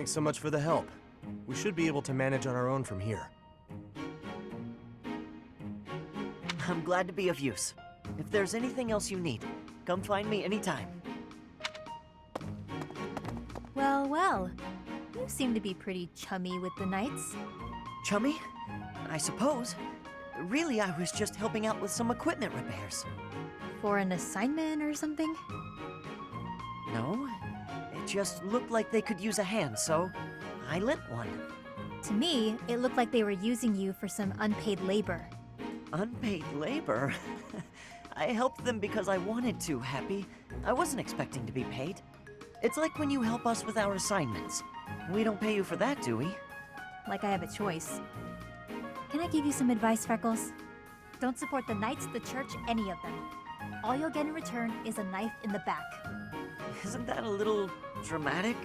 Thanks so much for the help. We should be able to manage on our own from here. I'm glad to be of use. If there's anything else you need, come find me anytime. Well, well. You seem to be pretty chummy with the knights. Chummy? I suppose. Really, I was just helping out with some equipment repairs. For an assignment or something? No, it just looked like they could use a hand, so I lent one. To me, it looked like they were using you for some unpaid labor. Unpaid labor? I helped them because I wanted to, Happy. I wasn't expecting to be paid. It's like when you help us with our assignments. We don't pay you for that, do we? Like I have a choice. Can I give you some advice, Freckles? Don't support the knights, the church, any of them. All you'll get in return is a knife in the back. Isn't that a little dramatic?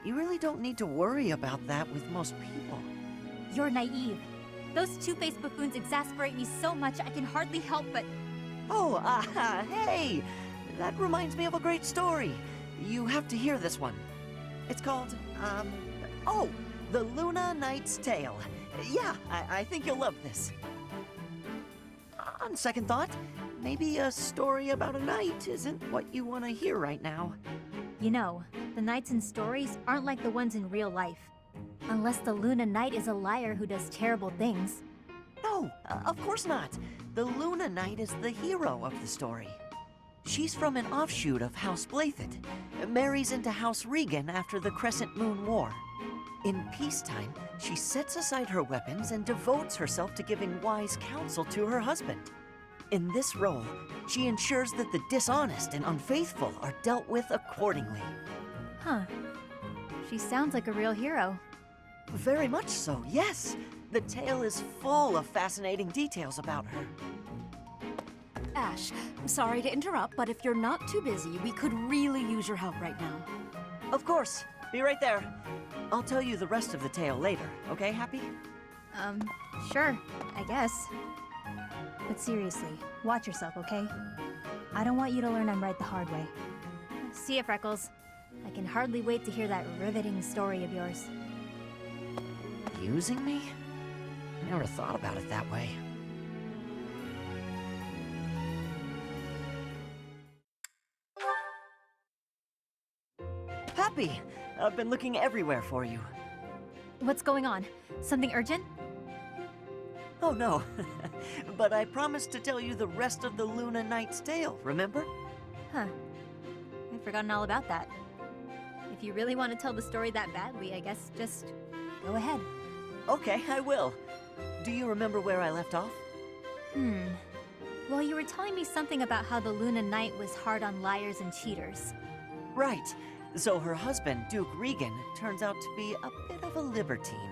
You really don't need to worry about that with most people. You're naive. Those two-faced buffoons exasperate me so much I can hardly help but... Oh, hey! That reminds me of a great story. You have to hear this one. It's called, oh, The Luna Knight's Tale. Yeah, I think you'll love this. On second thought, maybe a story about a knight isn't what you want to hear right now. You know, the knights in stories aren't like the ones in real life. Unless the Luna Knight is a liar who does terrible things. No, of course not. The Luna Knight is the hero of the story. She's from an offshoot of House Blathed, marries into House Regan after the Crescent Moon War. In peacetime, she sets aside her weapons and devotes herself to giving wise counsel to her husband. In this role, she ensures that the dishonest and unfaithful are dealt with accordingly. Huh. She sounds like a real hero. Very much so, yes. The tale is full of fascinating details about her. Ashe, sorry to interrupt, but if you're not too busy, we could really use your help right now. Of course. Be right there. I'll tell you the rest of the tale later, okay, Happy? Sure, I guess. But seriously, watch yourself, okay? I don't want you to learn I'm right the hard way. See ya, Freckles. I can hardly wait to hear that riveting story of yours. Using me? I never thought about it that way. Happy! I've been looking everywhere for you. What's going on? Something urgent? Oh no, but I promised to tell you the rest of the Luna Knight's tale, remember? Huh. I've forgotten all about that. If you really want to tell the story that badly, I guess just go ahead. Okay, I will. Do you remember where I left off? Well, you were telling me something about how the Luna Knight was hard on liars and cheaters. Right. So her husband, Duke Regan, turns out to be a bit of a libertine.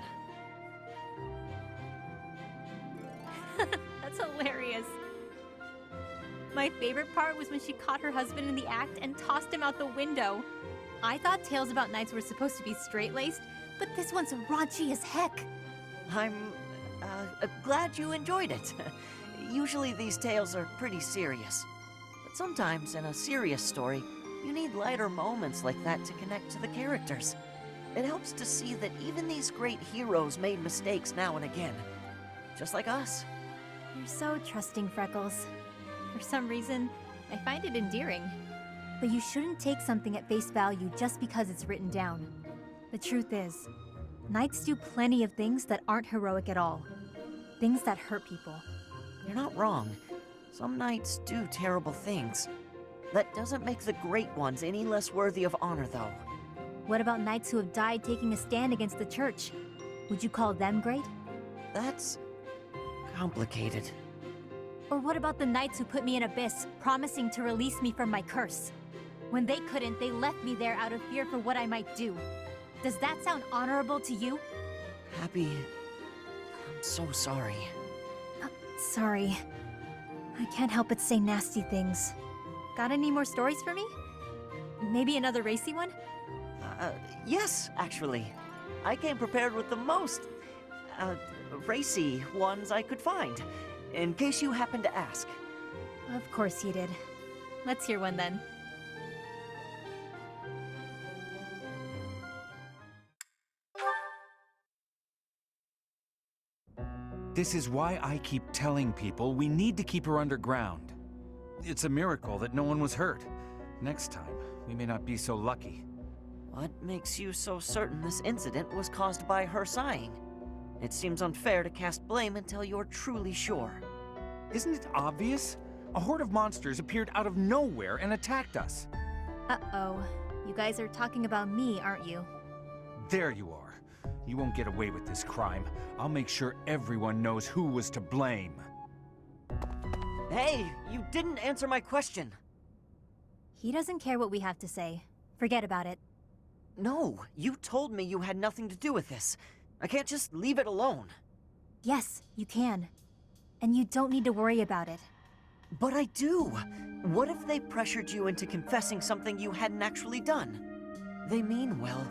That's hilarious. My favorite part was when she caught her husband in the act and tossed him out the window. I thought tales about knights were supposed to be straight-laced, but this one's raunchy as heck. I'm glad you enjoyed it. Usually these tales are pretty serious. But sometimes in a serious story, you need lighter moments like that to connect to the characters. It helps to see that even these great heroes made mistakes now and again. Just like us. You're so trusting, Freckles. For some reason, I find it endearing. But you shouldn't take something at face value just because it's written down. The truth is, knights do plenty of things that aren't heroic at all. Things that hurt people. You're not wrong. Some knights do terrible things. That doesn't make the great ones any less worthy of honor, though. What about knights who have died taking a stand against the church? Would you call them great? That's complicated. Or what about the knights who put me in Abyss, promising to release me from my curse? When they couldn't, they left me there out of fear for what I might do. Does that sound honorable to you? Happy, I'm so sorry. Sorry. I can't help but say nasty things. Got any more stories for me? Maybe another racy one? Yes, actually. I came prepared with the most, racy ones I could find, in case you happen to ask. Of course you did. Let's hear one then. This is why I keep telling people we need to keep her underground. It's a miracle that no one was hurt. Next time, we may not be so lucky. What makes you so certain this incident was caused by her sighing? It seems unfair to cast blame until you're truly sure. Isn't it obvious? A horde of monsters appeared out of nowhere and attacked us. Uh-oh. You guys are talking about me, aren't you? There you are. You won't get away with this crime. I'll make sure everyone knows who was to blame. Hey, you didn't answer my question. He doesn't care what we have to say. Forget about it. No, you told me you had nothing to do with this. I can't just leave it alone. Yes, you can. And you don't need to worry about it. But I do. What if they pressured you into confessing something you hadn't actually done? They mean well,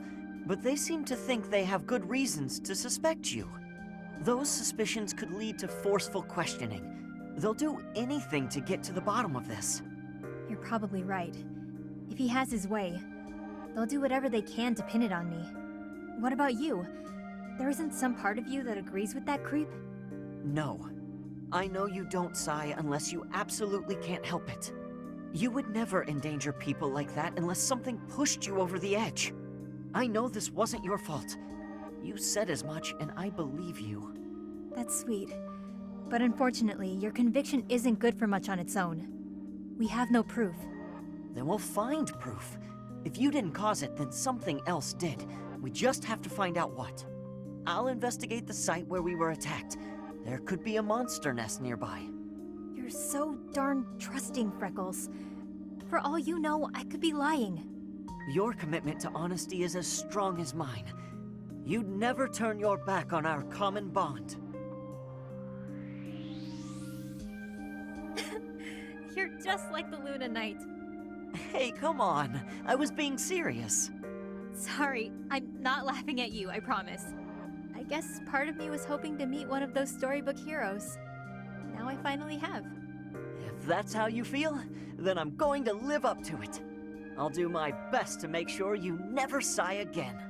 but they seem to think they have good reasons to suspect you. Those suspicions could lead to forceful questioning. They'll do anything to get to the bottom of this. You're probably right. If he has his way, they'll do whatever they can to pin it on me. What about you? There isn't some part of you that agrees with that creep? No. I know you don't sigh unless you absolutely can't help it. You would never endanger people like that unless something pushed you over the edge. I know this wasn't your fault. You said as much, and I believe you. That's sweet. But unfortunately, your conviction isn't good for much on its own. We have no proof. Then we'll find proof. If you didn't cause it, then something else did. We just have to find out what. I'll investigate the site where we were attacked. There could be a monster nest nearby. You're so darn trusting, Freckles. For all you know, I could be lying. Your commitment to honesty is as strong as mine. You'd never turn your back on our common bond. You're just like the Luna Knight. Hey, come on. I was being serious. Sorry, I'm not laughing at you, I promise. I guess part of me was hoping to meet one of those storybook heroes. Now I finally have. If that's how you feel, then I'm going to live up to it. I'll do my best to make sure you never sigh again.